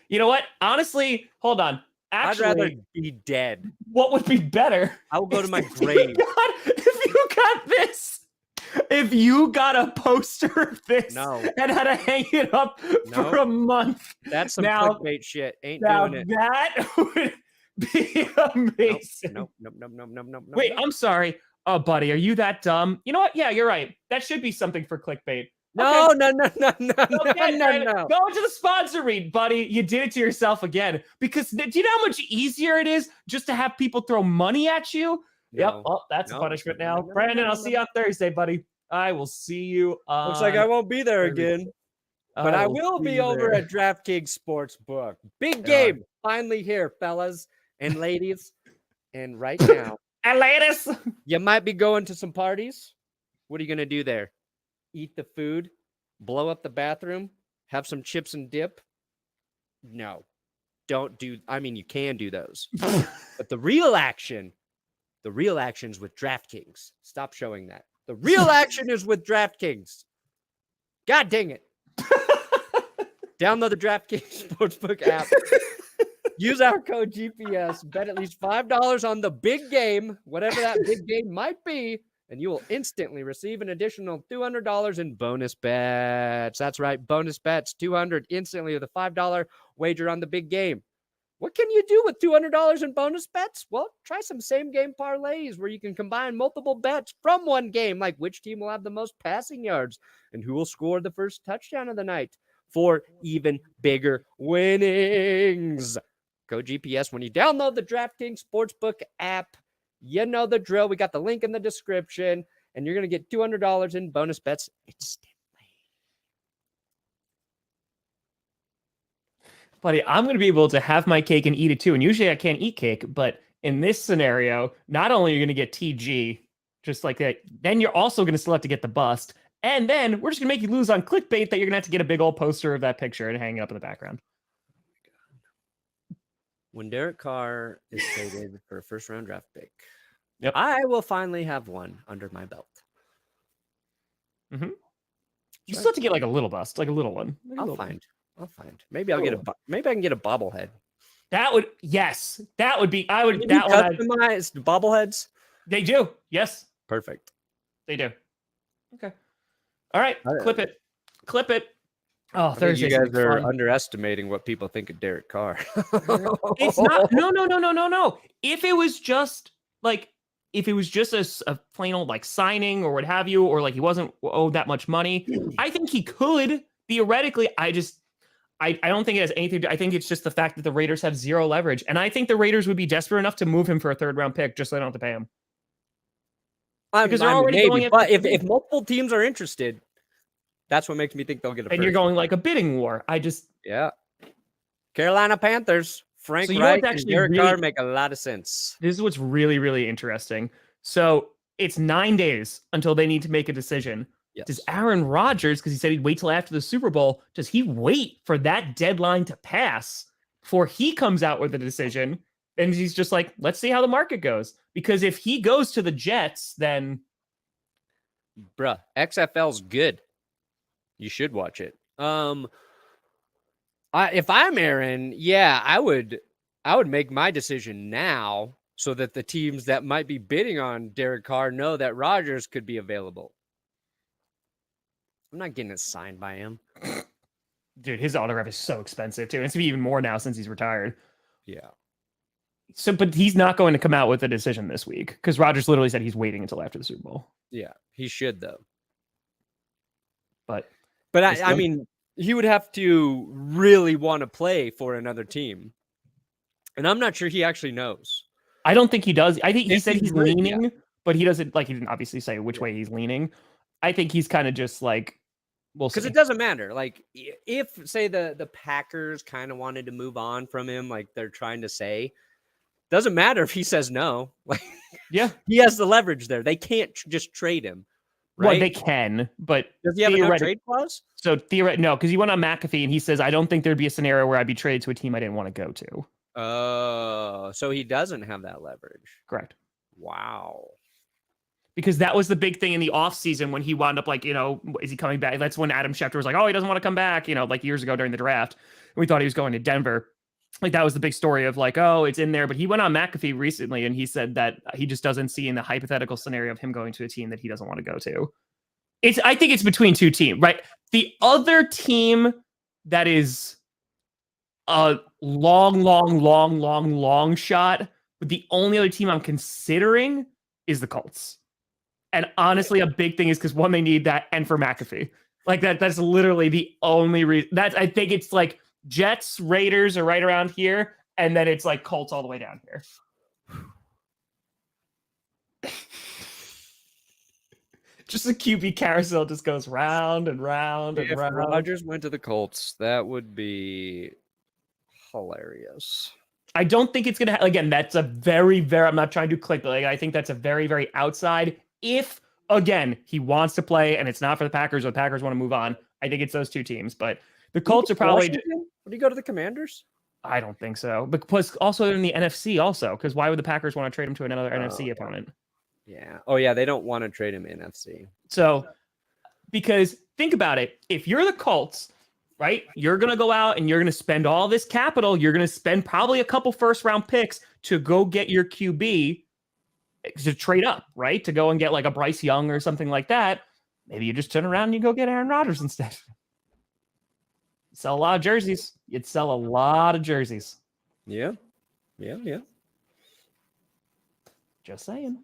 You know what? Honestly, hold on. Actually, I'd rather be dead. What would be better? I will go to my grave. If you got this. if you got a poster of this No. and had to hang it up No. for a month, That's some now, clickbait shit. Ain't now doing it. that would be amazing. Nope. Wait, I'm sorry. Oh, buddy, are you that dumb? You know what? Yeah, you're right. That should be something for clickbait. No. Okay, Brandon, No. go to the sponsor read, buddy. You did it to yourself again. Because do you know how much easier it is just to have people throw money at you? Yep. No. Oh, that's No. a punishment No, now. no, Brandon, no, I'll see you on Thursday, buddy. I will see you on. Looks like I won't be there again. But I will see be you over there. at DraftKings Sportsbook. Big game finally here, fellas and ladies. And right now, And ladies. you might be going to some parties. What are you going to do there? Eat the food? Blow up the bathroom? Have some chips and dip? No. Don't do. I mean, you can do those. But the real action's with DraftKings. Stop showing that. The real action is with DraftKings. God dang it. Download the DraftKings Sportsbook app. Use our code GPS. Bet at least $5 on the big game, whatever that big game might be, and you will instantly receive an additional $200 in bonus bets. That's right, bonus bets, $200 instantly with a $5 wager on the big game. What can you do with $200 in bonus bets? Well, try some same game parlays where you can combine multiple bets from one game, like which team will have the most passing yards and who will score the first touchdown of the night for even bigger winnings. Go GPS when you download the DraftKings Sportsbook app. You know the drill. We got the link in the description, and you're going to get $200 in bonus bets instantly. Buddy, I'm going to be able to have my cake and eat it too. And usually I can't eat cake, but in this scenario, not only are you going to get TG, just like that, then you're also going to still have to get the bust. And then we're just going to make you lose on clickbait that you're going to have to get a big old poster of that picture and hang it up in the background. When Derek Carr is traded for a first-round draft pick, yep, I will finally have one under my belt. Mm-hmm. You still have to get like a little bust, like a little one. Like I'll find. Maybe I'll get maybe I can get a bobblehead. That would, yes, that would be. I would. Can That you one. customize bobbleheads? They do. Yes, Perfect. they do. Okay. All right. Clip it. Clip it. Oh, Thursday. You guys are underestimating what people think of Derek Carr. It's not. No. If it was just a plain old like signing or what have you, or like he wasn't owed that much money, I think he could theoretically. I don't think it has anything to. I think it's just the fact that the Raiders have zero leverage, and I think the Raiders would be desperate enough to move him for a third-round pick just so they don't have to pay him. Because they're already going at. But if multiple teams are interested, that's what makes me think they'll get a. And you you're going like a bidding war. Yeah. Carolina Panthers, Frank Reich and Derek Carr make a lot of sense. This is what's really, really interesting. So it's 9 days until they need to make a decision. Yes. Does Aaron Rodgers, because he said he'd wait till after the Super Bowl, does he wait for that deadline to pass before he comes out with a decision? And he's just like, let's see how the market goes. Because if he goes to the Jets, then... Bruh, XFL's good. You should watch it. If I'm Aaron, yeah, I would make my decision now so that the teams that might be bidding on Derek Carr know that Rodgers could be available. I'm not getting it signed by him. Dude, his autograph is so expensive too. It's gonna be even more now since he's retired. Yeah. So, but he's not going to come out with a decision this week because Rodgers literally said he's waiting until after the Super Bowl. Yeah, he should though. But I mean, he would have to really want to play for another team. And I'm not sure he actually knows. I don't think he does. I think he said he's leaning, but he doesn't, like, he didn't obviously say which way he's leaning. I think he's kind of just like, we'll see. Because it doesn't matter. Like, if, say, the Packers kind of wanted to move on from him, like they're trying to say, doesn't matter if he says no. Like, yeah, he has the leverage there. They can't just trade him. Right? Well, they can, but does he have a no trade clause? So no, because he went on McAfee and he says, I don't think there'd be a scenario where I'd be traded to a team I didn't want to go to. Oh, so he doesn't have that leverage. Correct. Wow. Because that was the big thing in the offseason when he wound up like, is he coming back? That's when Adam Schefter was like, oh, he doesn't want to come back, like years ago during the draft. And we thought he was going to Denver. Like that was the big story of like, oh, it's in there. But he went on McAfee recently and he said that he just doesn't see in the hypothetical scenario of him going to a team that he doesn't want to go to. I think it's between two teams, right? The other team that is a long shot, but the only other team I'm considering is the Colts. And honestly, a big thing is because one, they need that, and for McAfee. Like that's literally the only reason. I think it's like Jets, Raiders are right around here, and then it's like Colts all the way down here. Just the QB carousel just goes round and round and round. If Rodgers went to the Colts, that would be hilarious. I don't think it's gonna. Again, that's a very, very. I'm not trying to click, but I think that's a very, very outside. If again he wants to play and it's not for the Packers, or the Packers want to move on, I think it's those two teams. But the Colts are probably. Would you go to the Commanders? I don't think so. But plus, also they're in the NFC, also because why would the Packers want to trade him to another NFC opponent? Yeah. Oh, yeah. They don't want to trade him NFC. So, because think about it. If you're the Colts, right, you're going to go out and you're going to spend all this capital. You're going to spend probably a couple first-round picks to go get your QB to trade up, right, to go and get like a Bryce Young or something like that. Maybe you just turn around and you go get Aaron Rodgers instead. Sell a lot of jerseys. You'd sell a lot of jerseys. Yeah. Yeah. Yeah. Just saying.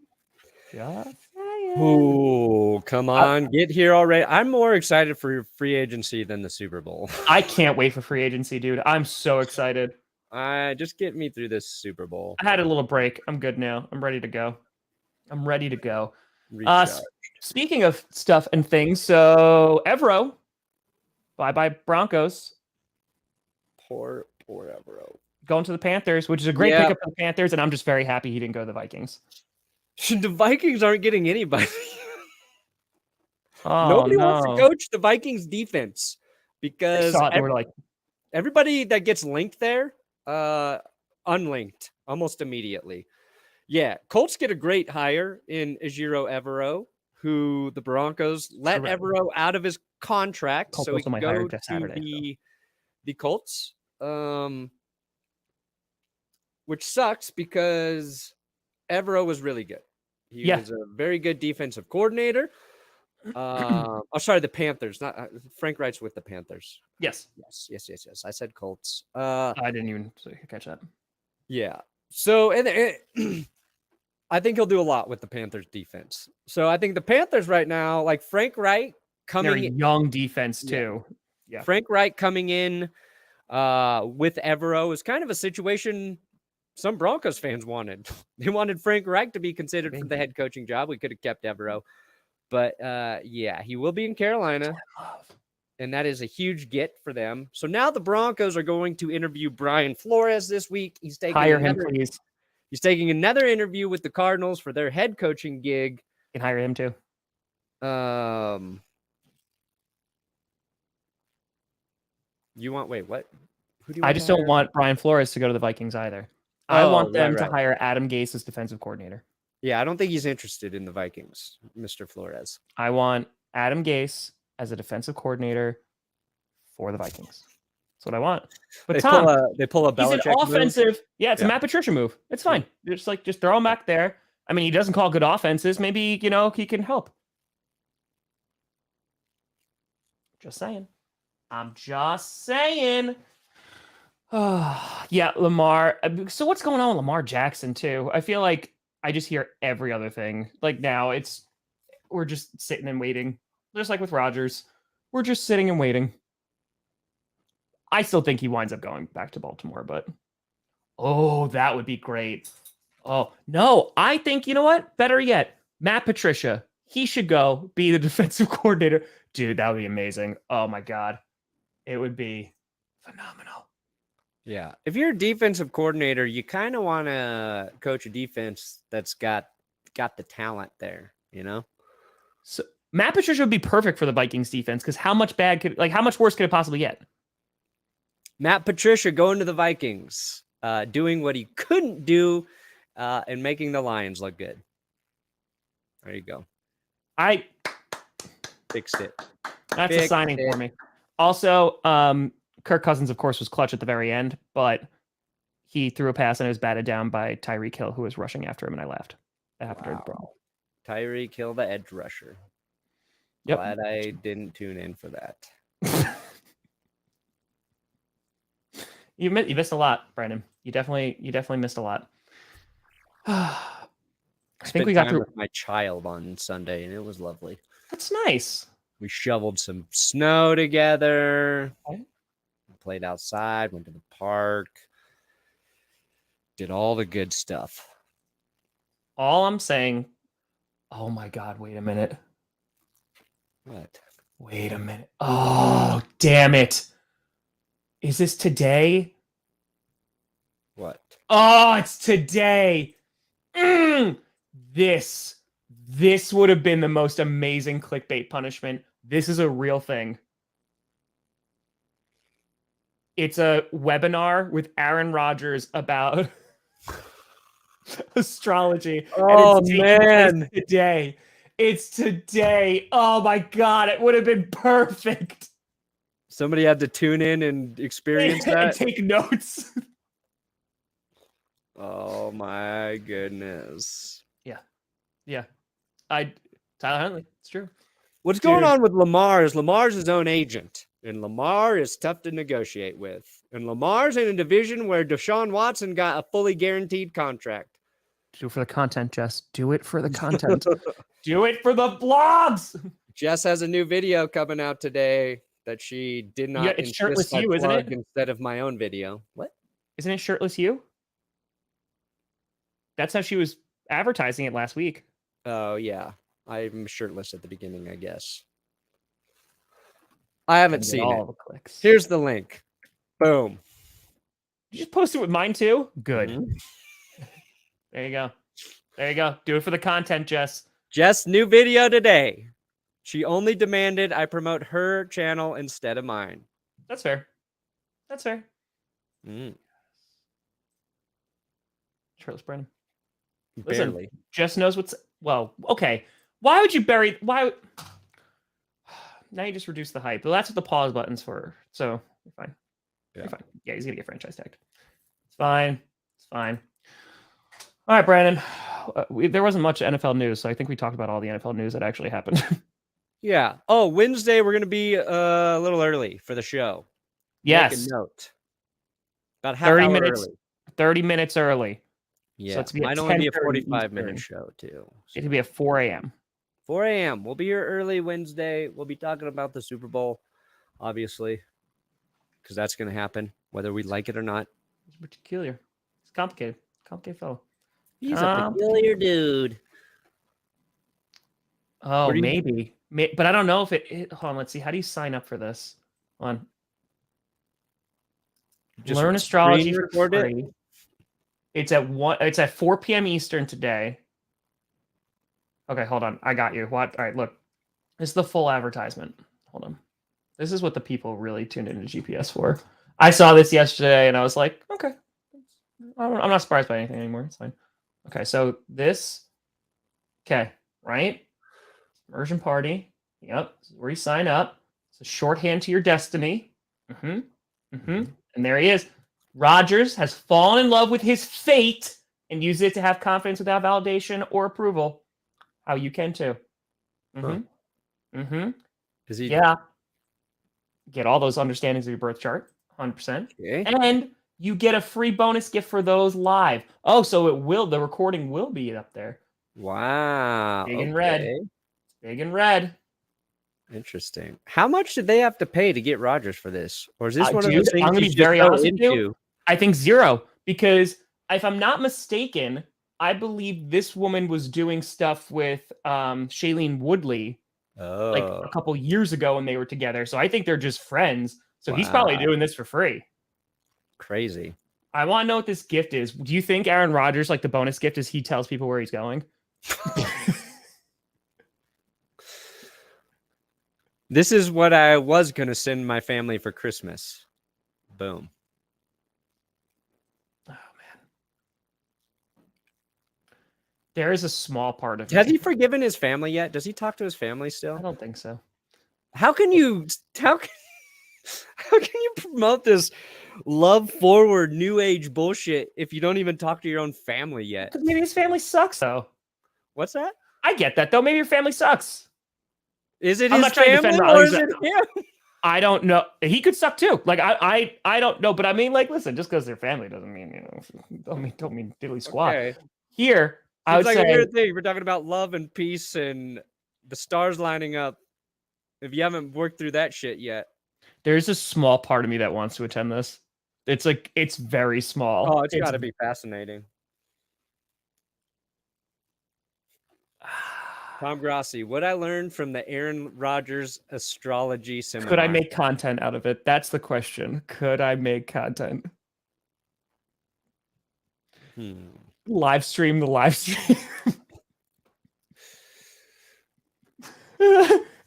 Oh, come on. Get here already. I'm more excited for free agency than the Super Bowl. I can't wait for free agency, dude. I'm so excited. Just get me through this Super Bowl. I had a little break. I'm good now. I'm ready to go. Speaking of stuff and things, so Evero, bye-bye Broncos. Poor Evero. Going to the Panthers, which is a great pickup for the Panthers, and I'm just very happy he didn't go to the Vikings. The Vikings aren't getting anybody. Nobody wants to coach the Vikings defense because everybody that gets linked there, unlinked almost immediately. Yeah, Colts get a great hire in Ejiro Evero, who the Broncos let Evero out of his contract so he can go to the Colts, which sucks because Evero was really good. He was a very good defensive coordinator. The Panthers. Not Frank Reich's with the Panthers. Yes. I said Colts. I didn't even catch that. Yeah. So, and I think he'll do a lot with the Panthers defense. So I think the Panthers right now, like Frank Reich coming, young defense too. Yeah. Frank Reich coming in with Evero is kind of a situation some Broncos fans wanted. They wanted Frank Reich to be considered for the head coaching job. We could have kept Evero. But he will be in Carolina. And that is a huge get for them. So now the Broncos are going to interview Brian Flores this week. He's taking hire him, please. He's taking another interview with the Cardinals for their head coaching gig. You can hire him too. What? I just don't want Brian Flores to go to the Vikings either. I want them to hire Adam Gase as defensive coordinator. Yeah, I don't think he's interested in the Vikings, Mr. Flores. I want Adam Gase as a defensive coordinator for the Vikings. That's what I want. But they pull a Belichick he's an offensive move. It's a Matt Patricia move. It's fine. Just throw him back there. I mean, he doesn't call good offenses. Maybe, he can help. Just saying. I'm just saying. Lamar. So what's going on with Lamar Jackson too? I feel like I just hear every other thing. Like now we're just sitting and waiting. Just like with Rodgers. We're just sitting and waiting. I still think he winds up going back to Baltimore, but that would be great. Oh, no, I think, you know what? Better yet, Matt Patricia. He should go be the defensive coordinator. Dude, that would be amazing. Oh my God. It would be phenomenal. Yeah. If you're a defensive coordinator, you kind of want to coach a defense that's got the talent there, So Matt Patricia would be perfect for the Vikings defense because how much worse could it possibly get? Matt Patricia going to the Vikings, doing what he couldn't do and making the Lions look good. There you go. I fixed it. That's a signing for me. Also, Kirk Cousins, of course, was clutch at the very end, but he threw a pass and it was batted down by Tyreek Hill, who was rushing after him, and I laughed. That happened during the Brawl. Tyreek Hill, the edge rusher. Yep. Glad I didn't tune in for that. You missed a lot, Brandon. You definitely missed a lot. I think we got through with my child on Sunday, and it was lovely. That's nice. We shoveled some snow together. Okay. Played outside, went to the park, did all the good stuff. All I'm saying, oh my God, wait a minute. What? Wait a minute. Oh, damn it. Is this today? What? Oh, it's today. This would have been the most amazing clickbait punishment. This is a real thing. It's a webinar with Aaron Rodgers about astrology. Oh, and it's man. today. It's today. Oh my God. It would have been perfect. Somebody had to tune in and experience and that. take notes. Oh my goodness. Yeah. Tyler Huntley. It's true. What's going on with Lamar is Lamar's his own agent, and Lamar is tough to negotiate with. And Lamar's in a division where Deshaun Watson got a fully guaranteed contract. Do it for the content, Jess. Do it for the content. Do it for the blogs. Jess has a new video coming out today that she did not. Yeah, it's shirtless you, isn't it? Instead of my own video. What? Isn't it shirtless you? That's how she was advertising it last week. Oh yeah, I'm shirtless at the beginning, I guess. I haven't seen all it. the clicks. Here's the link. Boom. You just post it with mine too? Good. Mm-hmm. There you go. There you go. Do it for the content, Jess. Jess, new video today. She only demanded I promote her channel instead of mine. That's fair. That's fair. Shirtless Brandon. Listen, Barely. Jess knows what's well. Okay. Why would you bury? Why? Now you just reduce the hype. Well, that's what the pause button's for. So you're fine. Yeah. You're fine. Yeah, he's gonna get franchise tagged. It's fine. It's fine. All right, Brandon. There wasn't much NFL news, so I think we talked about all the NFL news that actually happened. Yeah. Oh, Wednesday we're gonna be a little early for the show. Yes. Make a note. About half 30 hour minutes. early. 30 minutes early. Yeah. So it's Might only be a 10:30 45-minute Eastern. show too. It'll be at 4 a.m. 4 a.m. We'll be here early Wednesday. We'll be talking about the Super Bowl, obviously, because that's going to happen, whether we like it or not. It's peculiar. It's complicated. Complicated fellow. He's a peculiar dude. Oh, maybe. But I don't know if it. Hold on. Let's see. How do you sign up for this? Hold on. Just Learn astrology screen for record free. It's at 4 p.m. Eastern today. Okay, hold on. I got you. What? All right, look. This is the full advertisement. Hold on. This is what the people really tuned into GPS for. I saw this yesterday and I was like, okay. I'm not surprised by anything anymore. It's fine. Okay, so this. Okay, right? Immersion party. Yep. This is where you sign up. It's a shorthand to your destiny. And there he is. Rodgers has fallen in love with his fate and used it to have confidence without validation or approval. How you can too. Is he? Yeah. Get all those understandings of your birth chart. 100%. Okay. And you get a free bonus gift for those live. Oh, so the recording will be up there. Wow. Big and red. Big and red. Interesting. How much did they have to pay to get Rodgers for this? Or is this one of Dude, those things I'm gonna he's be very just so honest with you. into? I think 0, because if I'm not mistaken, I believe this woman was doing stuff with Shailene Woodley like a couple years ago when they were together. So I think they're just friends. So he's probably doing this for free. Crazy. I want to know what this gift is. Do you think Aaron Rodgers, like the bonus gift, is he tells people where he's going? This is what I was going to send my family for Christmas. Boom. Oh, man. There is a small part of Has me. he forgiven his family yet? Does he talk to his family still? I don't think so. How can you promote this love forward new age bullshit if you don't even talk to your own family yet? Because maybe his family sucks, though. What's that? I get that, though. Maybe your family sucks. Is it I'm his not trying to family defend or Rodgers. is it him? I don't know. He could suck too. Like I don't know. But I mean, like, listen, just because they're family doesn't mean don't mean diddly squat. Okay. Here, I Seems would like a say weird thing. We're talking about love and peace and the stars lining up. If you haven't worked through that shit yet. there's a small part of me that wants to attend this. It's very small. Oh, it's got to be fascinating. Tom Grossi, what I learned from the Aaron Rodgers astrology seminar. Could I make content out of it? That's the question. Could I make content? Live stream the live stream.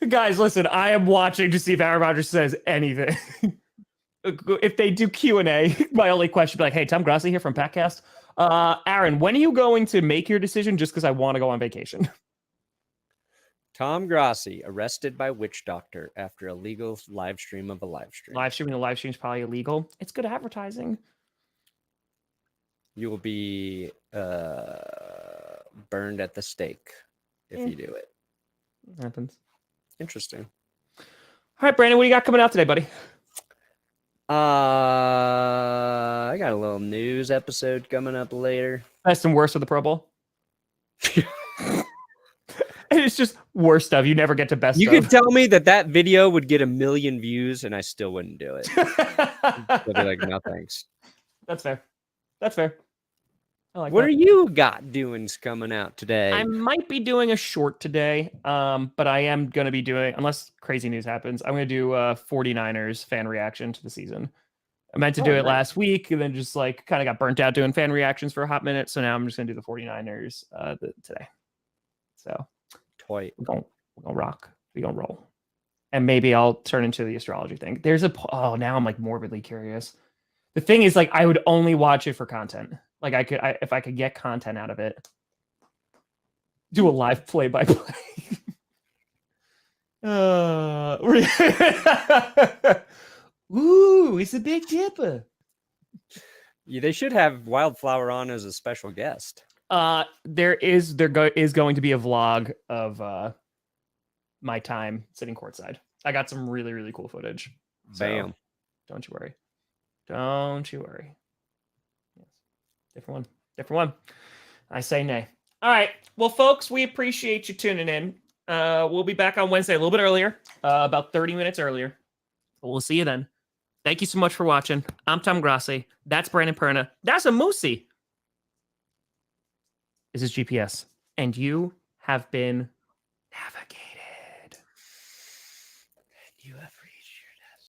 Guys, listen, I am watching to see if Aaron Rodgers says anything. If they do Q&A, my only question would be like, hey, Tom Grossi here from Patcast. Aaron, when are you going to make your decision just because I want to go on vacation? Tom Grossi arrested by witch doctor after illegal live stream of a live stream. Live streaming the live stream is probably illegal. It's good advertising. You will be burned at the stake if you do it. It happens. Interesting. All right, Brandon, what do you got coming out today, buddy? I got a little news episode coming up later. Best and worst of the Pro Bowl. And it's just worst of. You never get to best You of. could tell me that video would get 1 million views and I still wouldn't do it. I'd be like, no, thanks. That's fair. That's fair. I like What that. are you got doings coming out today? I might be doing a short today, but I am going to be doing, unless crazy news happens, I'm going to do a 49ers fan reaction to the season. I meant to do it last week and then just like kind of got burnt out doing fan reactions for a hot minute. So now I'm just going to do the 49ers today. So Toy. we're going to rock. We're going to roll. And maybe I'll turn into the astrology thing. Now I'm like morbidly curious. The thing is, like, I would only watch it for content. Like if I could get content out of it, do a live play-by-play. Ooh, it's a Big Dipper. Yeah, they should have Wildflower on as a special guest. There is going to be a vlog of my time sitting courtside. I got some really, really cool footage. Bam. So don't you worry. Don't you worry. Yes. Different one. I say nay. All right. Well, folks, we appreciate you tuning in. We'll be back on Wednesday a little bit earlier, about 30 minutes earlier. We'll see you then. Thank you so much for watching. I'm Tom Grossi. That's Brandon Perna. That's a Moosey. This is GPS. And you have been navigating.